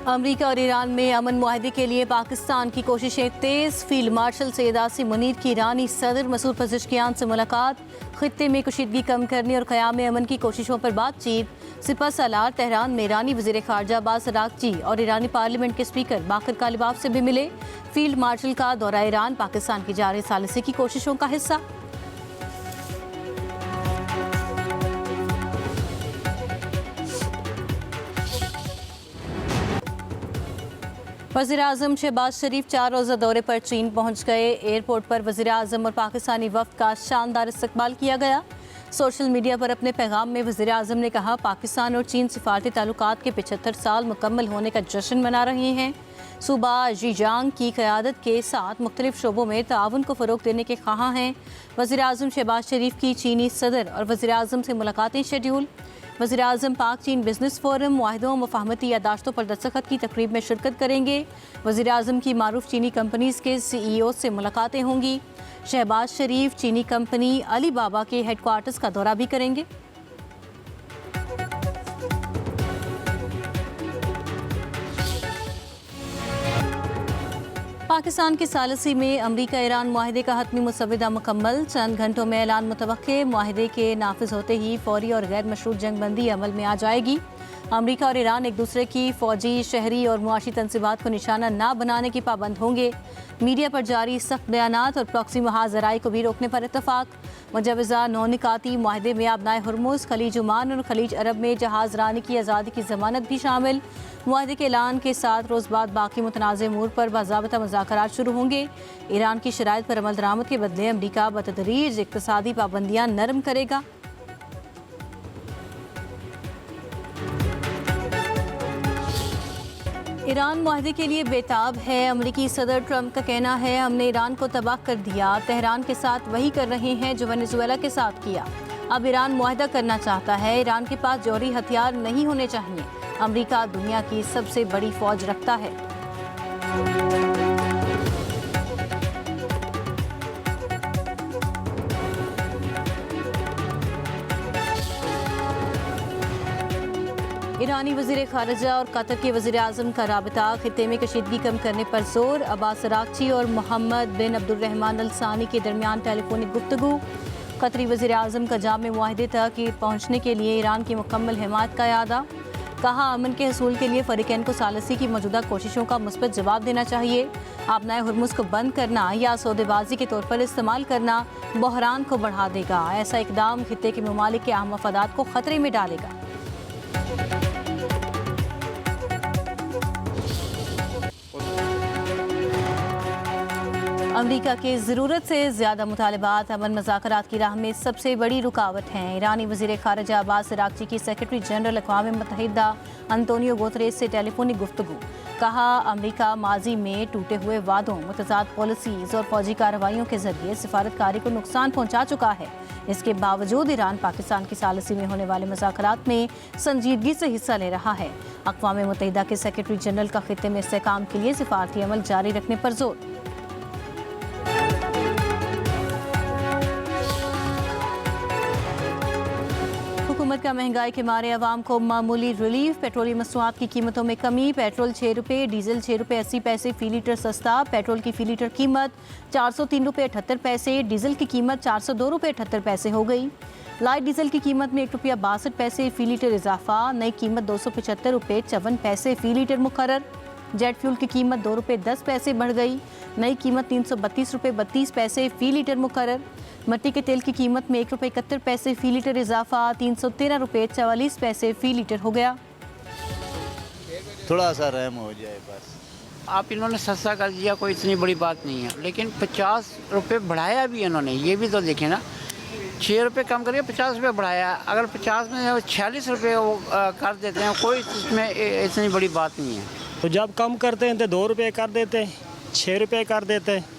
America और Iran में अमन मुआहदे के लिए पाकिस्तान की कोशिशें तेज। फील्ड मार्शल सैयद आसिम मुनीर की ईरानी सदर मसूद पज़ेश्कियान से मुलाकात। खित्ते में कशीदगी कम करने और क़याम अमन की कोशिशों पर बातचीत। सिपह सालार तेहरान में ईरानी वज़ीर ख़ारजा अब्बास अराग़ची और ईरानी पार्लियामेंट के स्पीकर बाकर कालिबाफ से भी मिले। फील्ड मार्शल का दौरा ईरान पाकिस्तान की जारी सालिसी की कोशिशों का हिस्सा। वज़ीर-ए-आज़म शहबाज शरीफ 4 रोज़ा दौरे पर चीन पहुंच गए। एयरपोर्ट पर वज़ीर-ए-आज़म और पाकिस्तानी वफ़द का शानदार इस्तकबाल किया गया। सोशल मीडिया पर अपने पैगाम में वज़ीर-ए-आज़म ने कहा, पाकिस्तान और चीन सिफारती ताल्लुकात के 75 साल मुकम्मल होने का जश्न मना रहे हैं। सूबा ज़ीजियांग की क़यादत के साथ मुख्तलिफ शोबों में ताउन को फ़रोग़ देने के ख़्वाहां हैं। वज़ीर-ए-आज़म शहबाज शरीफ की चीनी सदर और वज़ीर-ए-आज़म से मुलाकातें शेड्यूल। वज़ीर-ए-आज़म पाक चीन बिजनेस फोरम मुआहदों मफाहमती यादाश्तों पर दस्तखत की तकरीब में शिरकत करेंगे। वज़ीर-ए-आज़म की मारूफ चीनी कंपनीज़ के CEO से मुलाकातें होंगी। शहबाज शरीफ चीनी कंपनी अली बाबा के हेडक्वार्टर्स का दौरा भी करेंगे। पाकिस्तान की सालिसी में अमरीका ईरान मुआहदे का हतमी मुसव्वदा मुकम्मल। चंद घंटों में ऐलान मुतवक्के। मुआहदे के नाफिज होते ही फौरी और गैर मशरूत जंगबंदी अमल में आ जाएगी। अमरीका और ईरान एक दूसरे की फौजी, शहरी और मुआशी तनसीबात को निशाना ना बनाने की पाबंद होंगे। मीडिया पर जारी सख्त बयानात और प्रॉक्सी महाज ज़राए को भी रोकने पर इत्तफाक। मुजवज़ा नौनिकाती मुआहदे में आबनाए हुर्मुज़, खलीज ओमान और खलीज अरब में जहाज़ रानी की आज़ादी की ज़मानत भी शामिल। मुआहदे के ऐलान के 7 रोज़ बाद बाकी मुतनाज़ अमूर पर बाज़ाबिता मुज़ाकरात शुरू होंगे। ईरान की शराइत पर अमल दरामद के बदले अमरीका बतदरीज इक़्तिसादी पाबंदियाँ नरम करेगा। ईरान मुआहदे के लिए बेताब है। अमरीकी सदर ट्रंप का कहना है, हमने ईरान को तबाह कर दिया। तेहरान के साथ वही कर रहे हैं जो वेनेजुएला के साथ किया। अब ईरान मुआहदा करना चाहता है। ईरान के पास जौहरी हथियार नहीं होने चाहिए। अमरीका दुनिया की सबसे बड़ी फौज रखता है। ईरानी वज़ीर ख़ारजा और कतर के वज़ीर-ए-आज़म का राबिता। खित्ते में कशीदगी कम करने पर जोर। अब्बास अराग़ची और मोहम्मद बिन अब्दुर्रहमान अल सानी के दरमियान टेलीफोनिक गुफ्तगू। कतरी वज़ीर-ए-आज़म का जाम मुआहदे तक पहुँचने के लिए ईरान की मुकम्मल हिमायत का इरादा। कहा, अमन के हसूल के लिए फ़रीक़ैन को सालिसी की मौजूदा कोशिशों का मुस्बत जवाब देना चाहिए। आबनाए हुर्मुज़ को बंद करना या सौदेबाजी के तौर पर इस्तेमाल करना बहरान को बढ़ा देगा। ऐसा इक़दाम खित्ते के ममालिक के अहम मफादात को ख़तरे में डालेगा। अमरीका के ज़रूरत से ज़्यादा मुतालबात अमन मुज़ाकरात की राह में सबसे बड़ी रुकावट हैं। ईरानी वज़ीर ख़ारजा अब्बास अराग़ची की सेक्रेटरी जनरल अक़वाम मुत्तहिदा अंतोनियो गुतेरेस से टेलीफोनिक गुफ्तगू। कहा, अमरीका माजी में टूटे हुए वादों, मुतज़ाद पॉलिसीज़ और फौजी कार्रवाइयों के ज़रिए सिफारतकारी को नुकसान पहुँचा चुका है। इसके बावजूद ईरान पाकिस्तान की सालिसी में होने वाले मुज़ाकरात में संजीदगी से हिस्सा ले रहा है। अक़वाम मुत्तहिदा के सेक्रेटरी जनरल का खित्ते में इस्तेहकाम के लिए सिफारती अमल जारी रखने पर जोर। हुकूमत का महंगाई के मारे अवाम को मामूली रिलीफ। पेट्रोलियम मसनूआत की कीमतों में कमी। पेट्रोल 6 रुपये, डीजल 6 रुपये 80 पैसे फ़ी लीटर सस्ता। पेट्रोल की फ़ी लीटर कीमत 403 रुपये 78 पैसे, डीजल की कीमत 402 रुपये 78 पैसे हो गई। लाइट डीजल की कीमत में 1 रुपया 62 पैसे फ़ी लीटर इजाफा। नई कीमत 275 रुपये 54 पैसे फ़ी लीटर मुकर्रर। जेट फ्यूल की कीमत 2 रुपये 10 पैसे बढ़ गई। नई कीमत 332 रुपये 32 पैसे फ़ी लीटर मुकर्रर। मिट्टी के तेल की कीमत में 1 रुपये 71 पैसे फ़ी लीटर इजाफा। 313 रुपये 44 पैसे फ़ी लीटर हो गया। थोड़ा सा रहम हो जाए बस। आप इन्होंने सस्ता कर दिया, कोई इतनी बड़ी बात नहीं है, लेकिन 50 रुपये बढ़ाया भी इन्होंने, ये भी तो देखें ना। 6 रुपये कम करके 50 रुपये बढ़ाया। अगर 50 में 46 रुपये वो कर देते हैं, कोई इसमें इतनी बड़ी बात नहीं है। तो जब कम करते हैं तो 2 रुपये कर देते हैं, 6 रुपये कर देते हैं।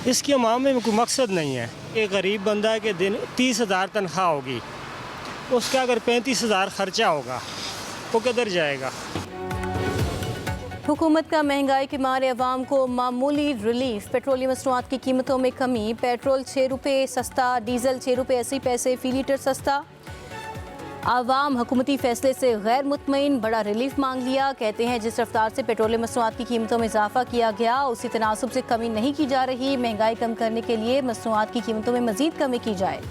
इसकी अमाम में कोई मकसद नहीं है। एक गरीब बंदा के दिन 30,000 तनख्वाह होगी, उसका अगर 35,000 खर्चा होगा, वो किधर जाएगा। हुकूमत का महंगाई के मारे अवाम को मामूली रिलीफ। पेट्रोलियम मसनूआत की कीमतों में कमी। पेट्रोल 6 रुपये सस्ता, डीजल 6 रुपये 80 पैसे फ़ी लीटर सस्ता। आवाम हुकूमती फैसले से गैर मुतमईन, बड़ा रिलीफ मांग लिया। कहते हैं जिस रफ्तार से पेट्रोलियम मसनूआत की कीमतों में इजाफा किया गया उसी तनासब से कमी नहीं की जा रही। महंगाई कम करने के लिए मसनूआत की कीमतों में मजीद कमी की जाए।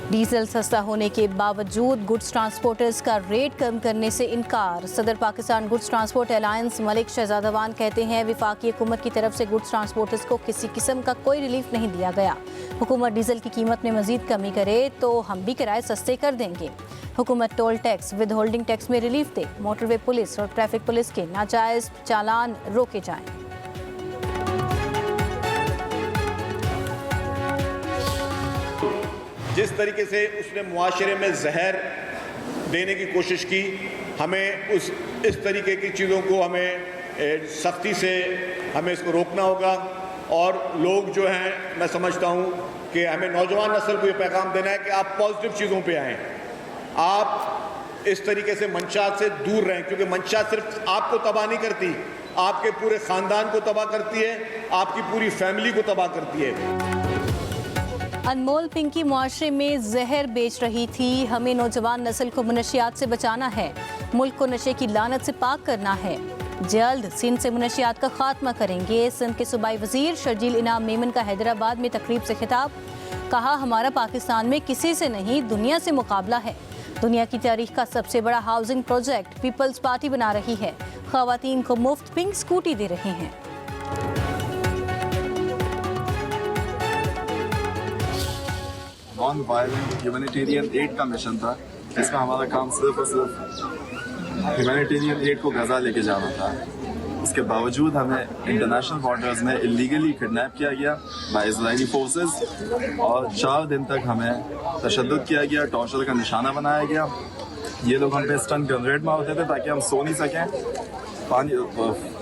डीजल सस्ता होने के बावजूद गुड्स ट्रांसपोर्टर्स का रेट कम करने से इनकार। सदर Pakistan goods transport alliance Malik Shahzadwan कहते हैं वफाकी हुकूमत की तरफ से गुड्स ट्रांसपोर्टर्स को किसी किस्म का कोई रिलीफ नहीं दिया गया। हुकूमत डीजल की कीमत में मजीद कमी करे तो हम भी किराए सस्ते कर देंगे। हुकूमत toll tax, with holding tax में रिलीफ दे। मोटरवे पुलिस और ट्रैफिक पुलिस के नाजायज चालान रोके जाएं। जिस तरीके से उसने मुआशरे में जहर देने की कोशिश की, हमें इस तरीके की चीज़ों को हमें सख्ती से हमें इसको रोकना होगा। और लोग जो हैं, मैं समझता हूँ कि हमें नौजवान नस्ल को ये पैगाम देना है कि आप पॉजिटिव चीज़ों पे आएँ, आप इस तरीके से मंशात से दूर रहें, क्योंकि मंशात सिर्फ आपको तबाह नहीं करती, आपके पूरे ख़ानदान को तबाह करती है, आपकी पूरी फैमिली को तबाह करती है। अनमोल पिंकी मुआशरे में जहर बेच रही थी। हमें नौजवान नस्ल को मुनशियात से बचाना है, मुल्क को नशे की लानत से पाक करना है। जल्द सिंध से मुनशियात का खात्मा करेंगे। सिंध के सूबाई वजीर शर्जील इनाम मेमन का हैदराबाद में तकरीब से खिताब। कहा हमारा पाकिस्तान में किसी से नहीं दुनिया से मुकाबला है। दुनिया की तारीख का सबसे बड़ा हाउसिंग प्रोजेक्ट पीपल्स पार्टी बना रही है। खवातीन को मुफ्त पिंक स्कूटी दे रहे हैं। नॉन वायलेंट ह्यूमैनिटेरियन एड का मिशन था, जिसका हमारा काम सिर्फ और सिर्फ ह्यूमैनिटेरियन एड को गजा लेके जाना था। इसके बावजूद हमें इंटरनेशनल बॉर्डर्स में इलीगली किडनैप किया गया बाय इजरायली फोर्सेस और 4 दिन तक हमें तशद्दुद किया गया, टॉर्चर का निशाना बनाया गया। ये लोग हम पे स्टन ग्रेनेड मारते थे ताकि हम सो नहीं सकें। पानी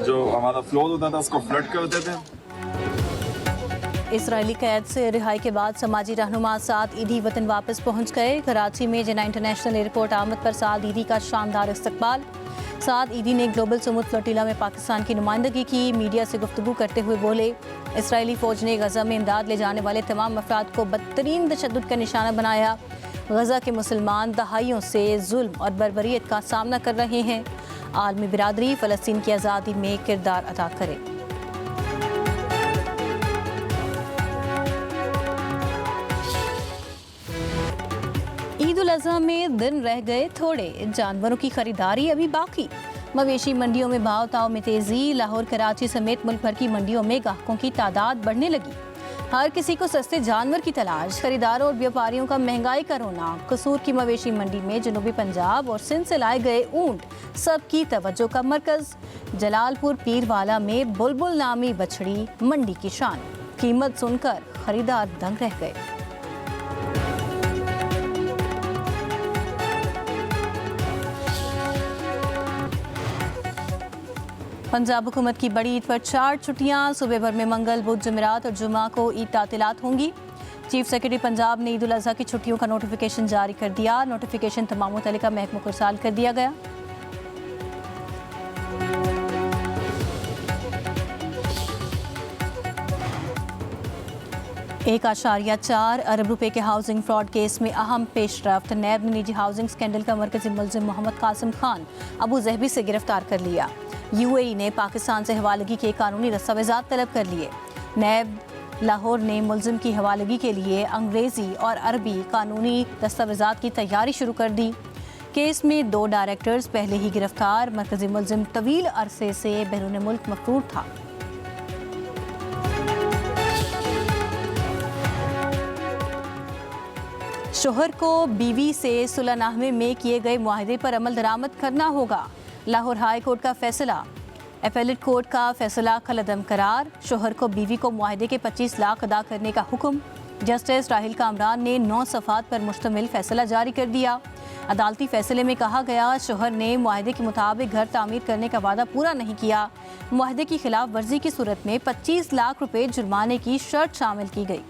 जो हमारा फ्लोर होता था उसको फ्लड करते थे। इसराइली कैद से रिहाई के बाद समाजी रहनुमा साद ईदी वतन वापस पहुंच गए। कराची में जिन्ना इंटरनेशनल एयरपोर्ट आमद पर साद ईदी का शानदार इस्तकबाल। साद ईदी ने ग्लोबल सुमुद फ्लोटिला में पाकिस्तान की नुमाइंदगी की। मीडिया से गुफ्तगू करते हुए बोले इसराइली फ़ौज ने गजा में इमदाद ले जाने वाले तमाम अफराद को बदतरीन तशद्दुद का निशाना बनाया। गजा के मुसलमान दहाइयों से जुल्म और बर्बरियत का सामना कर रहे हैं। आलमी बिरादरी फ़लस्तीन की आज़ादी में किरदार अदा करे। ईद उल अज़हा में दिन रह गए थोड़े, जानवरों की खरीदारी अभी बाकी। मवेशी मंडियों में भाव ताव में तेजी। लाहौर, कराची समेत मुल्क भर की मंडियों में ग्राहकों की तादाद बढ़ने लगी। हर किसी को सस्ते जानवर की तलाश। खरीदारों और व्यापारियों का महंगाई का रोना। कसूर की मवेशी मंडी में जनूबी पंजाब और सिंध से लाए गए ऊंट सबकी तवज्जो का मरकज। जलालपुर पीरवाला में बुलबुल नामी बछड़ी मंडी की शान। कीमत सुनकर खरीदार दंग रह गए। पंजाब हुकूमत की बड़ी ईद पर 4 छुट्टियां। सूबे भर में मंगल, बुध, जुमेरात और जुमा को ईद तातीलात होंगी। चीफ सेक्रेटरी पंजाब ने ईद उल अज़हा की छुट्टियों का नोटिफिकेशन जारी कर दिया। नोटिफिकेशन तमाम मुतल्लिका महकमों को इरसाल कर दिया गया। $1.4 अरब रुपए के हाउसिंग फ्रॉड केस में अहम पेशरफ्त। नैब ने निजी हाउसिंग स्कैंडल का मरकजी मुलजिम मोहम्मद कासिम खान अबू जहबी से गिरफ्तार कर लिया। UAE ने पाकिस्तान से हवालगी के कानूनी दस्तावेजात तलब कर लिए। नैब लाहौर ने मुलजिम की हवालगी के लिए अंग्रेज़ी और अरबी कानूनी दस्तावेजात की तैयारी शुरू कर दी। केस में 2 डायरेक्टर्स पहले ही गिरफ्तार। मरकजी मुलजिम तवील अरसे से बैरून मुल्क मफरूर था। शोहर को बीवी से सुलहनामे में किए गए मुआहदे पर अमल दरामद करना होगा। लाहौर हाई कोर्ट का फैसला। एपेलेट कोर्ट का फैसला खलअदम करार। शोहर को बीवी को मुआहदे के 25 लाख अदा करने का हुक्म। जस्टिस राहिल कामरान ने 9 सफ़ात पर मुश्तमिल फैसला जारी कर दिया। अदालती फैसले में कहा गया शोहर ने मुआहदे के मुताबिक घर तामीर करने का वादा पूरा नहीं किया। मुआहदे की खिलाफ वर्जी की सूरत में 25 लाख रुपए जुर्माने की शर्त शामिल की गई।